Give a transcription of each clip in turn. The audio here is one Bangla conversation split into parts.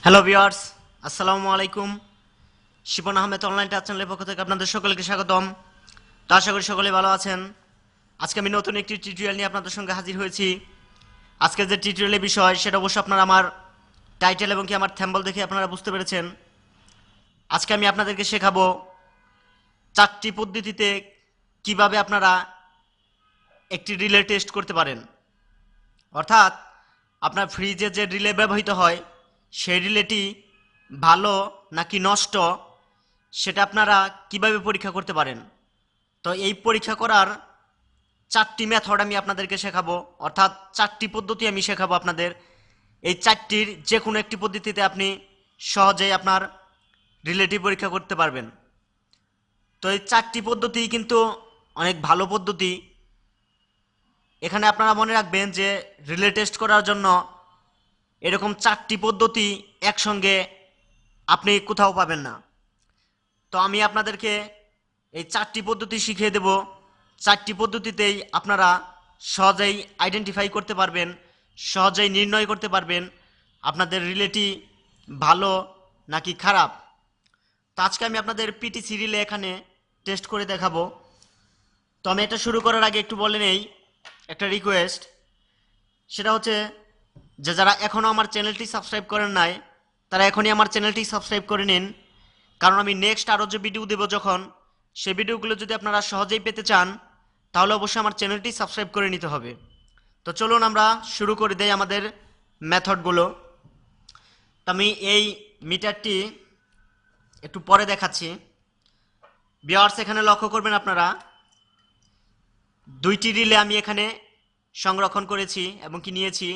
হ্যালো ভিউয়ার্স, আসসালামু আলাইকুম। শিপন আহমেদ অনলাইন টাচ চ্যানেলের পক্ষ থেকে আপনাদের সকলকে স্বাগতম। তো আশা করি সকলেই ভালো আছেন। আজকে আমি নতুন একটি টিউটোরিয়াল নিয়ে আপনাদের সঙ্গে হাজির হয়েছি। আজকে যে টিউটোরিয়ালের বিষয় সেটা অবশ্যই আপনারা আমার টাইটেল এবং কি আমার থ্যাম্বল দেখে আপনারা বুঝতে পেরেছেন। আজকে আমি আপনাদেরকে শেখাবো 4টি পদ্ধতিতে কিভাবে আপনারা একটি রিলে টেস্ট করতে পারেন। অর্থাৎ আপনার ফ্রিজে যে রিলে ব্যবহৃত হয় সেই রিলেটি ভালো নাকি নষ্ট সেটা আপনারা কিভাবে পরীক্ষা করতে পারেন। তো এই পরীক্ষা করার 4টি মেথড আমি আপনাদেরকে শেখাবো, অর্থাৎ 4টি পদ্ধতি আমি শেখাবো আপনাদের। এই 4টির যে কোনো একটি পদ্ধতিতে আপনি সহজেই আপনার রিলেটি পরীক্ষা করতে পারবেন। তো এই 4টি পদ্ধতি কিন্তু অনেক ভালো পদ্ধতি। এখানে আপনারা মনে রাখবেন যে রিলে টেস্ট করার জন্য এরকম 4টি পদ্ধতি একসঙ্গে আপনি কোথাও পাবেন না। তো আমি আপনাদেরকে এই 4টি পদ্ধতি শিখিয়ে দেব। 4টি পদ্ধতিতেই আপনারা সহজেই আইডেন্টিফাই করতে পারবেন, সহজেই নির্ণয় করতে পারবেন আপনাদের রিলেটি ভালো নাকি খারাপ। তো আজকে আমি আপনাদের পিটিসি রিলে এখানে টেস্ট করে দেখাবো। তো আমি এটা শুরু করার আগে একটু বলে নেই একটা রিকোয়েস্ট, সেটা হচ্ছে যে যারা এখনও আমার চ্যানেলটি সাবস্ক্রাইব করেন নাই তারা এখনই আমার চ্যানেলটি সাবস্ক্রাইব করে নিন। কারণ আমি নেক্সট আরও যে ভিডিও দেবো যখন, সেই ভিডিওগুলো যদি আপনারা সহজেই পেতে চান তাহলে অবশ্যই আমার চ্যানেলটি সাবস্ক্রাইব করে নিতে হবে। তো চলুন আমরা শুরু করে দেই আমাদের মেথডগুলো। তো আমি এই মিটারটি একটু পরে দেখাচ্ছি। ভিউয়ার্স, এখানে লক্ষ্য করবেন আপনারা 2টি রিলে আমি এখানে সংরক্ষণ করেছি এবং কি নিয়েছি।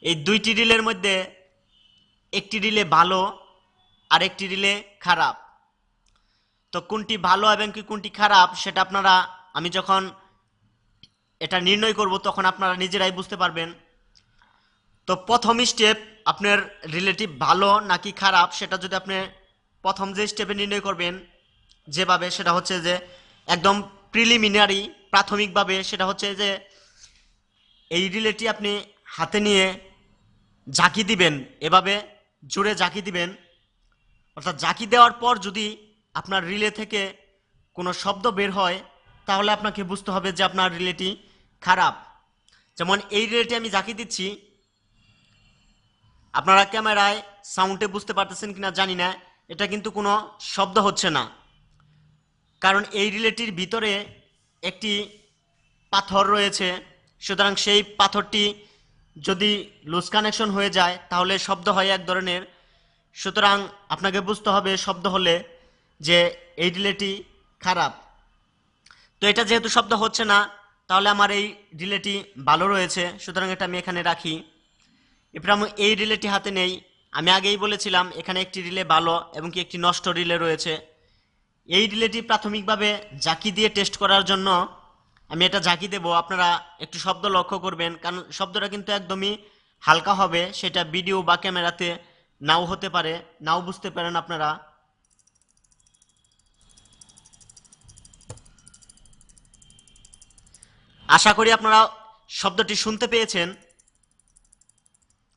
এই 2টি রিলের মধ্যে একটি রিলে ভালো আর একটি রিলে খারাপ। তো কোনটি ভালো এবং কি কোনটি খারাপ সেটা আপনারা আমি যখন এটা নির্ণয় করব তখন আপনারা নিজেরাই বুঝতে পারবেন। তো প্রথম স্টেপ আপনার রিলেটিভ ভালো নাকি খারাপ সেটা যদি আপনি প্রথম যে স্টেপে নির্ণয় করবেন যেভাবে, সেটা হচ্ছে যে একদম প্রিলিমিনারি প্রাথমিকভাবে, সেটা হচ্ছে যে এই রিলেটি আপনি হাতে নিয়ে ঝাঁকি দিবেন, এভাবে জোরে ঝাঁকি দিবেন। অর্থাৎ ঝাঁকি দেওয়ার পর যদি আপনার রিলে থেকে কোনো শব্দ বের হয় তাহলে আপনাকে বুঝতে হবে যে আপনার রিলেটি খারাপ। যেমন এই রিলেটি আমি ঝাঁকি দিচ্ছি, আপনারা ক্যামেরায় সাউন্ডে বুঝতে পারতেছেন কিনা জানি না, এটা কিন্তু কোনো শব্দ হচ্ছে না। কারণ এই রিলেটির ভিতরে একটি পাথর রয়েছে, সুতরাং সেই পাথরটি যদি লুজ কানেকশন হয়ে যায় তাহলে শব্দ হয় এক ধরনের। সুতরাং আপনাকে বুঝতে হবে শব্দ হলে যে এই রিলেটি খারাপ। তো এটা যেহেতু শব্দ হচ্ছে না তাহলে আমার এই রিলেটি ভালো রয়েছে, সুতরাং এটা আমি এখানে রাখি। এরপর আমি এই রিলেটি হাতে নেই। আমি আগেই বলেছিলাম এখানে একটি রিলে ভালো এবং কি একটি নষ্ট রিলে রয়েছে। এই রিলেটি প্রাথমিকভাবে ঝাঁকি দিয়ে টেস্ট করার জন্য আমি এটা ঝাঁকি দেব। আপনারা একটু শব্দ লক্ষ্য করবেন, কারণ শব্দটা কিন্তু একদমই হালকা হবে, সেটা ভিডিও বা ক্যামেরাতে নাও হতে পারে, নাও বুঝতে পারেন আপনারা। আশা করি আপনারা শব্দটি শুনতে পেয়েছেন।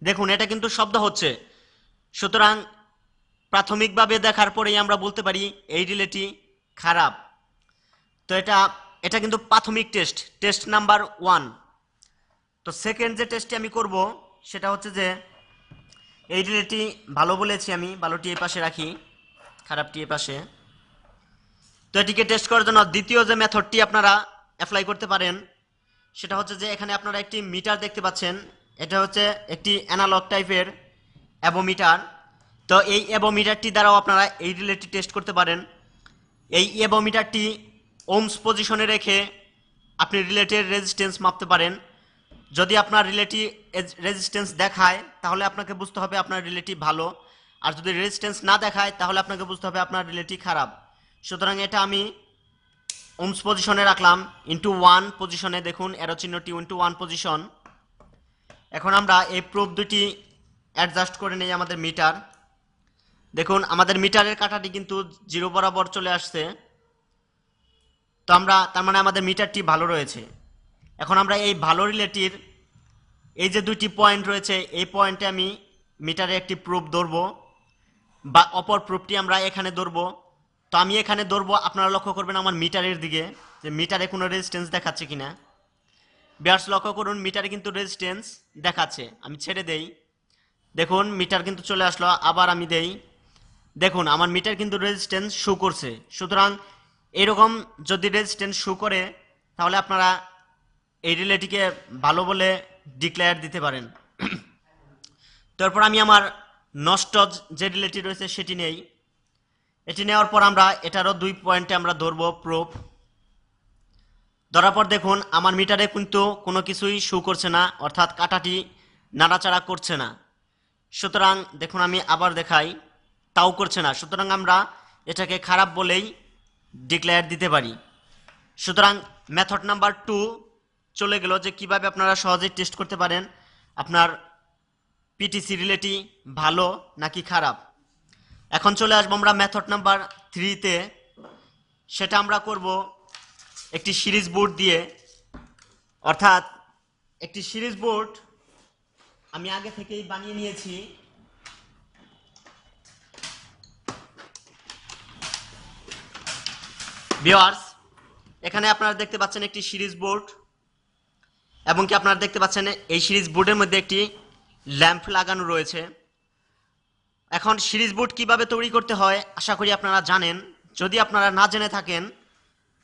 দেখুন এটা কিন্তু শব্দ হচ্ছে, সুতরাং প্রাথমিকভাবে দেখার পরেই আমরা বলতে পারি এই রিলেটি খারাপ। তো এটা এটা কিন্তু প্রাথমিক টেস্ট, টেস্ট নাম্বার 1। তো সেকেন্ড যে টেস্টটি আমি করব সেটা হচ্ছে যে এই রিলেটি ভালো বলেছি আমি, ভালোটি এই পাশে রাখি, খারাপটি এই পাশে। তো এটিকে টেস্ট করার জন্য দ্বিতীয় যে মেথডটি আপনারা অ্যাপ্লাই করতে পারেন সেটা হচ্ছে যে এখানে আপনারা একটি মিটার দেখতে পাচ্ছেন। এটা হচ্ছে একটি অ্যানালগ টাইপের অ্যাবোমিটার। তো এই অ্যাবোমিটারটি দ্বারাও আপনারা এই রিলেটি টেস্ট করতে পারেন। এই অ্যাবোমিটারটি ওমস পজিশনে রেখে আপনি রিলেটের রেজিস্ট্যান্স মাপতে পারেন। যদি আপনার রিলেটি রেজিস্ট্যান্স দেখায় তাহলে আপনাকে বুঝতে হবে আপনার রিলেটি ভালো, আর যদি রেজিস্ট্যান্স না দেখায় তাহলে আপনাকে বুঝতে হবে আপনার রিলেটি খারাপ। সুতরাং এটা আমি ওমস পজিশনে রাখলাম, ইন্টু 1 পজিশনে, দেখুন অ্যারো চিহ্নটি ইন্টু 1 পজিশন। এখন আমরা এই প্রোব দুটি অ্যাডজাস্ট করে নেই আমাদের মিটার। দেখুন আমাদের মিটারের কাঁটাটি কিন্তু 0 বরাবর চলে আসছে। তো আমরা তার মানে আমাদের মিটারটি ভালো রয়েছে। এখন আমরা এই ভালো রিলেটির এই যে দুটি পয়েন্ট রয়েছে এই পয়েন্টে আমি মিটারে একটি প্রুফ ধরবো বা অপর প্রুফটি আমরা এখানে ধরবো। তো আমি এখানে ধরবো, আপনারা লক্ষ্য করবেন আমার মিটারের দিকে যে মিটারে কোনো রেজিস্ট্যান্স দেখাচ্ছে কিনা। ভিউয়ার্স লক্ষ্য করুন, মিটারে কিন্তু রেজিস্ট্যান্স দেখাচ্ছে। আমি ছেড়ে দেই, দেখুন মিটার কিন্তু চলে আসলো। আবার আমি দেই, দেখুন আমার মিটার কিন্তু রেজিস্ট্যান্স শো করছে। সুতরাং এরকম যদি রেজিস্ট্যান্স শো করে তাহলে আপনারা এই রিলেটিকে ভালো বলে ডিক্লেয়ার দিতে পারেন। তারপর আমি আমার নষ্ট যে রিলেটি রয়েছে সেটি নেই। এটি নেওয়ার পর আমরা এটারও 2 পয়েন্টে আমরা ধরবো প্রুফ। ধরার পর দেখুন আমার মিটারে কিন্তু কোনো কিছুই শো করছে না, অর্থাৎ কাঁটাটি নাড়াচাড়া করছে না। সুতরাং দেখুন আমি আবার দেখাই, তাও করছে না। সুতরাং আমরা এটাকে খারাপ বলেই ডিক্লেয়ার দিতে পারি। সুতরাং মেথড নাম্বার 2 চলে গেল যে কিভাবে আপনারা সহজেই টেস্ট করতে পারেন আপনার পিটিসি রিলেটি ভালো নাকি খারাপ। এখন চলে আসবো আমরা মেথড নাম্বার 3-তে। সেটা আমরা করব একটি সিরিজ বোর্ড দিয়ে, অর্থাৎ একটি সিরিজ বোর্ড আমি আগে থেকেই বানিয়ে নিয়েছি। ভিউয়ার্স এখানে আপনারা দেখতে পাচ্ছেন একটি সিরিজ বোর্ড, এবং কি আপনারা দেখতে পাচ্ছেন এই সিরিজ বোর্ডের মধ্যে একটি ল্যাম্প লাগানো রয়েছে। এখন সিরিজ বোর্ড কিভাবে তৈরি করতে হয় আশা করি আপনারা জানেন। যদি আপনারা না জেনে থাকেন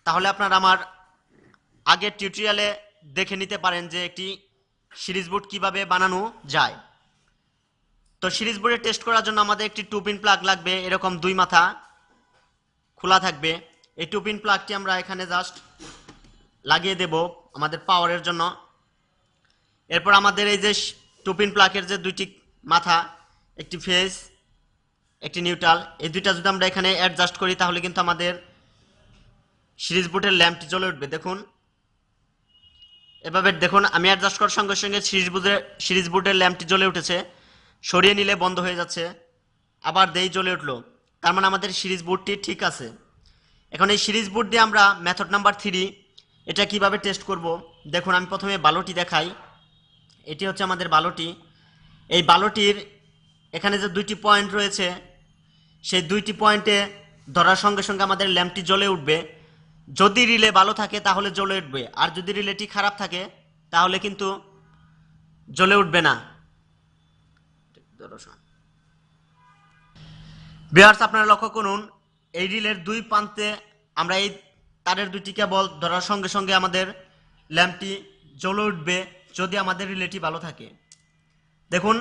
তাহলে আপনারা আমার আগের টিউটোরিয়ালে দেখে নিতে পারেন যে একটি সিরিজ বোর্ড কিভাবে বানানো যায়। তো সিরিজ বোর্ডে টেস্ট করার জন্য আমাদের একটি 2 পিন প্লাগ লাগবে, এরকম 2 মাথা খোলা থাকবে। এই 2 পিন প্লাগটি আমরা এখানে জাস্ট লাগিয়ে দেব আমাদের পাওয়ারের জন্য। এরপর আমাদের এই যে 2 পিন প্লাগের যে 2টি মাথা, একটি ফেজ একটি নিউট্রাল, এই দুইটা যদি আমরা এখানে অ্যাডজাস্ট করি তাহলে কিন্তু আমাদের সিরিজ বোর্ডের ল্যাম্পটি জ্বলে উঠবে। দেখুন এভাবে দেখুন আমি অ্যাডজাস্ট করার সঙ্গে সঙ্গে সিরিজ বোর্ডের ল্যাম্পটি জ্বলে উঠেছে। সরিয়ে নিলে বন্ধ হয়ে যাচ্ছে, আবার দেই জ্বলে উঠলো। তার মানে আমাদের সিরিজ বোর্ডটি ঠিক আছে। এখন এই সিরিজ বোর্ড দিয়ে আমরা মেথড নাম্বার 3 এটা কিভাবে টেস্ট করব। দেখুন আমি প্রথমে বালোটি দেখাই। এটি হচ্ছে আমাদের বালোটি। এই বালোটির এখানে যে 2টি পয়েন্ট রয়েছে সেই 2টি পয়েন্টে ধরার সঙ্গে সঙ্গে আমাদের ল্যাম্পটি জ্বলে উঠবে। যদি রিলে ভালো থাকে তাহলে জ্বলে উঠবে, আর যদি রিলেটি খারাপ থাকে তাহলে কিন্তু জ্বলে উঠবে না। ভিউয়ার্স আপনারা লক্ষ্য করুন, এই রিলের 2 প্রান্তে আমরা এই তারের 2টি কেবল ধরার সঙ্গে সঙ্গে আমাদের ল্যাম্পটি জ্বলে উঠবে যদি আমাদের রিলেটি ভালো থাকে। দেখুন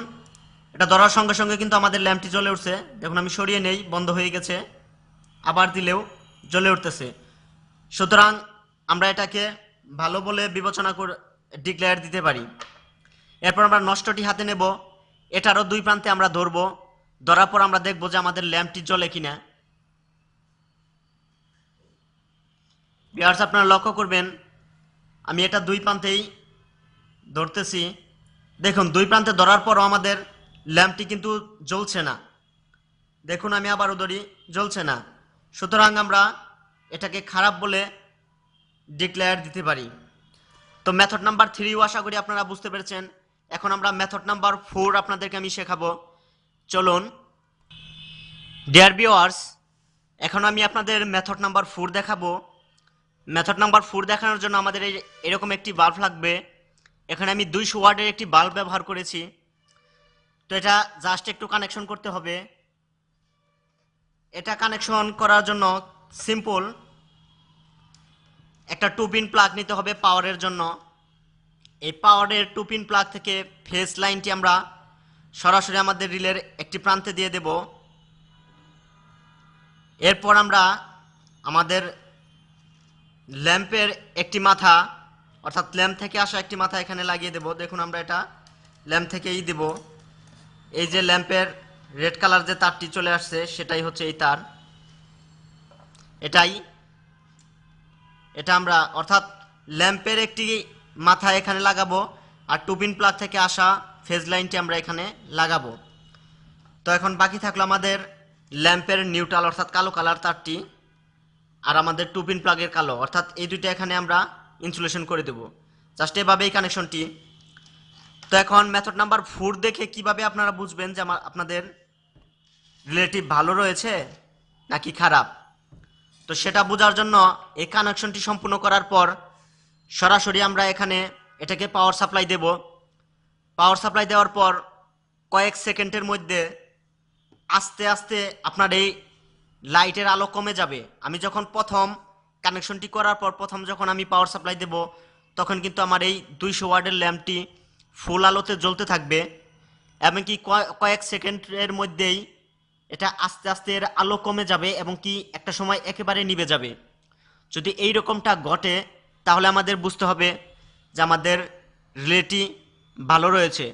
এটা ধরার সঙ্গে সঙ্গে কিন্তু আমাদের ল্যাম্পটি জ্বলে উঠছে। দেখুন আমি সরিয়ে নেই, বন্ধ হয়ে গেছে, আবার দিলেও জ্বলে উঠতেছে। সুতরাং আমরা এটাকে ভালো বলে বিবেচনা করে ডিক্লেয়ার দিতে পারি। এরপর আমরা নষ্টটি হাতে নেব, এটারও 2 প্রান্তে আমরা ধরবো। ধরার পর আমরা দেখব যে আমাদের ল্যাম্পটি জ্বলে কিনা। ভিউয়ার্স আপনারা লক্ষ্য করবেন আমি এটা 2 প্রান্তেই ধরতেছি। দেখুন 2 প্রান্তে ধরার পরও আমাদের ল্যাম্পটি কিন্তু জ্বলছে না। দেখুন আমি আবারও ধরি, জ্বলছে না। সুতরাং আমরা এটাকে খারাপ বলে ডিক্লেয়ার দিতে পারি। তো মেথড নাম্বার 3 আশা করি আপনারা বুঝতে পেরেছেন। এখন আমরা মেথড নাম্বার 4 আপনাদেরকে আমি শেখাবো। চলুন ডিয়ার ভিউয়ার্স, এখন আমি আপনাদের মেথড নাম্বার 4 দেখাবো। মেথড নাম্বার 4 দেখানোর জন্য আমাদের এরকম একটি বাল্ব লাগবে। এখানে আমি 200 ওয়াটের একটি বাল্ব ব্যবহার করেছি। তো এটা জাস্ট একটু কানেকশন করতে হবে। এটা কানেকশন করার জন্য সিম্পল একটা 2 পিন প্লাগ নিতে হবে পাওয়ারের জন্য। এই পাওয়ারের 2 পিন প্লাগ থেকে ফেজ লাইনটি আমরা সরাসরি আমাদের রিলের একটি প্রান্তে দিয়ে দেব। এরপর আমরা আমাদের ল্যাম্পের একটি মাথা, অর্থাৎ ল্যাম্প থেকে আসা একটি মাথা এখানে লাগিয়ে দেব। দেখুন আমরা এটা ল্যাম্প থেকেই দেব। এই যে ল্যাম্পের রেড কালার যে তারটি চলে আসছে সেটাই হচ্ছে এই তার। এটা আমরা অর্থাৎ ল্যাম্পের একটি মাথা এখানে লাগাবো, আর 2 পিন প্লাগ থেকে আসা ফেজ লাইনটি আমরা এখানে লাগাবো। তো এখন বাকি থাকলো আমাদের ল্যাম্পের নিউট্রাল অর্থাৎ কালো কালার তারটি, আর আমাদের 2 পিন প্লাগের কালো, অর্থাৎ এই দুইটা এখানে আমরা ইনসুলেশন করে দেব। জাস্ট এভাবে এই কানেকশনটি। তো এখন মেথড নাম্বার 4 দেখে কিভাবে আপনারা বুঝবেন যে আপনাদের রিলেটিভ ভালো রয়েছে নাকি খারাপ। তো সেটা বোঝার জন্য এই কানেকশনটি সম্পূর্ণ করার পর সরাসরি আমরা এখানে এটাকে পাওয়ার সাপ্লাই দেব। পাওয়ার সাপ্লাই দেওয়ার পর কয়েক সেকেন্ডের মধ্যে আস্তে আস্তে আপনার এই লাইটের আলো কমে যাবে। আমি যখন প্রথম কানেকশনটি করার পর যখন আমি পাওয়ার সাপ্লাই দেব তখন কিন্তু আমার এই 200 ওয়াটের ল্যাম্পটি ফুল আলোতে জ্বলতে থাকবে, এমনকি কয়েক সেকেন্ডের মধ্যেই এটা আস্তে আস্তে এর আলো কমে যাবে এবং কি একটা সময় একেবারে নিভে যাবে। যদি এই রকমটা ঘটে তাহলে আমাদের বুঝতে হবে যে আমাদের রিলেটি ভালো রয়েছে।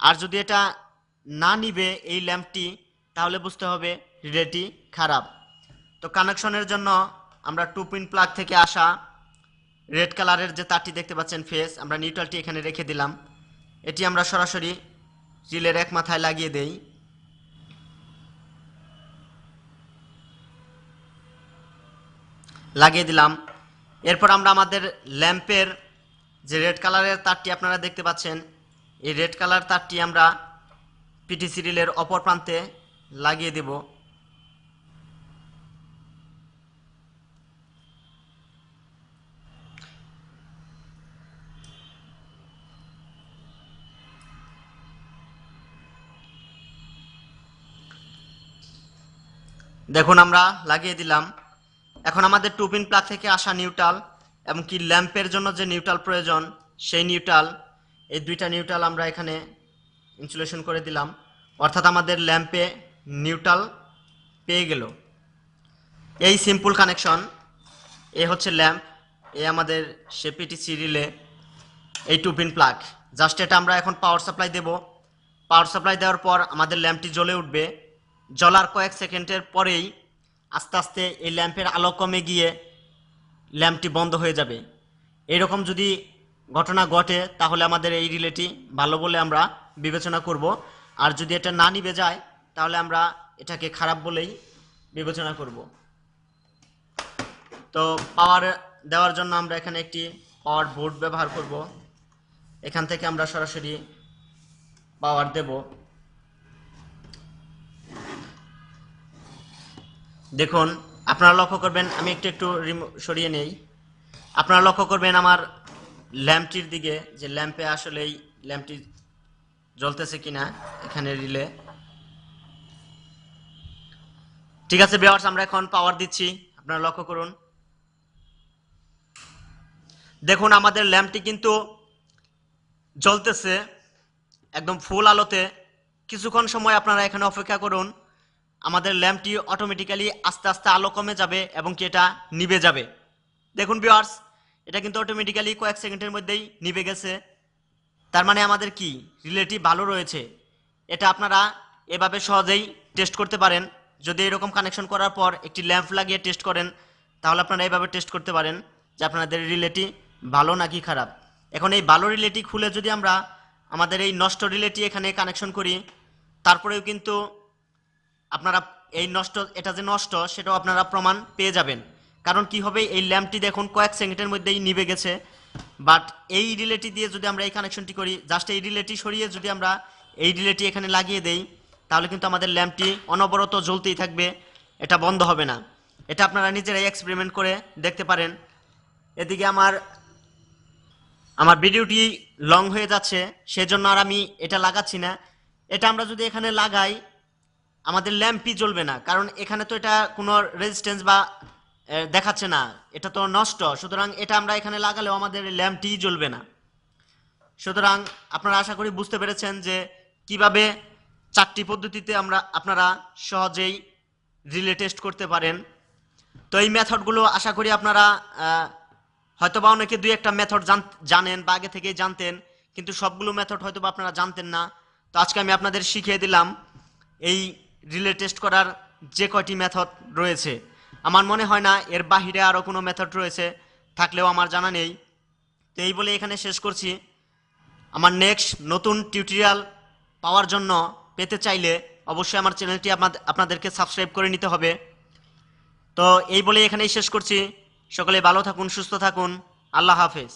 আর যদি এটা না নিবে এই ল্যাম্পটি তাহলে বুঝতে হবে রিলেটি খারাপ। তো কানেকশনের জন্য আমরা 2 পিন প্লাগ থেকে আসা রেড কালারের যে তারটি দেখতে পাচ্ছেন ফেস, আমরা নিউট্রালটি এখানে রেখে দিলাম। এটি আমরা সরাসরি রিলের এক মাথায় লাগিয়ে দেই। লাগিয়ে দিলাম। এরপর আমরা আমাদের ল্যাম্পের যে রেড কালারের তারটি আপনারা দেখতে পাচ্ছেন, এই রেড কালার তারটি আমরা পিটিসি রিলের অপর প্রান্তে লাগিয়ে দেব। দেখুন আমরা লাগিয়ে দিলাম। এখন আমাদের 2 পিন প্লাগ থেকে আসা নিউট্রাল এবং কি ল্যাম্পের জন্য যে নিউট্রাল প্রয়োজন সেই নিউট্রাল, এই দুইটা নিউট্রাল আমরা এখানে ইনসুলেশন করে দিলাম, অর্থাৎ আমাদের ল্যাম্পে নিউট্রাল পেয়ে গেল। এই সিম্পল কানেকশন। এ হচ্ছে ল্যাম্প, এ আমাদের সে পিটিসি রিলে, এই 2 পিন প্লাগ। জাস্ট এটা আমরা এখন পাওয়ার সাপ্লাই দেব। পাওয়ার সাপ্লাই দেওয়ার পর আমাদের ল্যাম্পটি জ্বলে উঠবে। জ্বলার কয়েক সেকেন্ডের পরেই আস্তে আস্তে এই ল্যাম্পের আলো কমে গিয়ে ল্যাম্পটি বন্ধ হয়ে যাবে। এরকম যদি ঘটনা ঘটে তাহলে আমাদের এই রিলেটি ভালো বলে আমরা বিবেচনা করব। আর যদি এটা না নিভে যায় তাহলে আমরা এটাকে খারাপ বলেই বিবেচনা করব। তো পাওয়ার দেওয়ার জন্য আমরা এখানে একটি পাওয়ার বোর্ড ব্যবহার করব। এখান থেকে আমরা সরাসরি পাওয়ার দেব। দেখুন আপনারা লক্ষ্য করবেন, আমি একটু সরিয়ে নেই। আপনারা লক্ষ্য করবেন আমার ল্যাম্পটির দিকে যে ল্যাম্পে আসলেই ল্যাম্পটি জ্বলতেছে কিনা এখানে রিলে। ঠিক আছে ভিউয়ার্স, আমরা এখন পাওয়ার দিচ্ছি, আপনারা লক্ষ্য করুন। দেখুন আমাদের ল্যাম্পটি কিন্তু জ্বলতেছে একদম ফুল আলোতে। কিছুক্ষণ সময় আপনারা এখানে অপেক্ষা করুন, আমাদের ল্যাম্পটি অটোমেটিক্যালি আস্তে আস্তে আলো কমে যাবে এবং কি এটা নিভে যাবে। দেখুন ভিউয়ার্স, এটা কিন্তু অটোমেটিক্যালি কয়েক সেকেন্ডের মধ্যেই নিভে গেছে। তার মানে আমাদের কি রিলেটি ভালো রয়েছে। এটা আপনারা এভাবে সহজেই টেস্ট করতে পারেন। যদি এরকম কানেকশন করার পর একটি ল্যাম্প লাগিয়ে টেস্ট করেন তাহলে আপনারা এইভাবে টেস্ট করতে পারেন যে আপনাদের রিলেটি ভালো নাকি খারাপ। এখন এই ভালো রিলেটি খুলে যদি আমরা আমাদের এই নষ্ট রিলেটি এখানে কানেকশন করি তারপরেও কিন্তু আপনারা এই নষ্ট, এটা যে নষ্ট সেটাও আপনারা প্রমাণ পেয়ে যাবেন। কারণ কি হবে, এই ল্যাম্পটি দেখুন কয়েক সেকেন্ডের মধ্যেই নিভে গেছে। বাট এই রিলেটি দিয়ে যদি আমরা এই কানেকশনটি করি, জাস্ট এই রিলেটি সরিয়ে যদি আমরা এই রিলেটি এখানে লাগিয়ে দেই তাহলে কিন্তু আমাদের ল্যাম্পটি অনবরত জ্বলতেই থাকবে, এটা বন্ধ হবে না। এটা আপনারা নিজেরাই এক্সপেরিমেন্ট করে দেখতে পারেন। এদিকে আমার ভিডিওটি লং হয়ে যাচ্ছে, সেজন্য আর আমি এটা লাগাচ্ছি না। এটা আমরা যদি এখানে লাগাই আমাদের ল্যাম্পই জ্বলবে না, কারণ এখানে তো এটা কোনো রেজিস্ট্যান্স বা দেখাচ্ছে না, এটা তো নষ্ট। সুতরাং এটা আমরা এখানে লাগালেও আমাদের ল্যাম্পটিই জ্বলবে না। সুতরাং আপনারা আশা করি বুঝতে পেরেছেন যে কিভাবে 4টি পদ্ধতিতে আপনারা সহজেই রিলে টেস্ট করতে পারেন। তো এই মেথডগুলো আশা করি আপনারা হয়তোবা অনেকে 2-1টা মেথড জানেন বা আগে থেকেই জানতেন, কিন্তু সবগুলো মেথড হয়তোবা আপনারা জানতেন না। তো আজকে আমি আপনাদের শিখিয়ে দিলাম এই রিলে টেস্ট করার যে কয়টি মেথড রয়েছে। আমার মনে হয় না এর বাহিরে আরও কোনো মেথড রয়েছে, থাকলেও আমার জানা নেই। তো এই বলে এখানে শেষ করছি। আমার নেক্সট নতুন টিউটোরিয়াল পাওয়ার জন্য পেতে চাইলে অবশ্যই আমার চ্যানেলটি আপনাদেরকে সাবস্ক্রাইব করে নিতে হবে। তো এই বলে এখানেই শেষ করছি। সকলে ভালো থাকুন, সুস্থ থাকুন। আল্লাহ হাফেজ।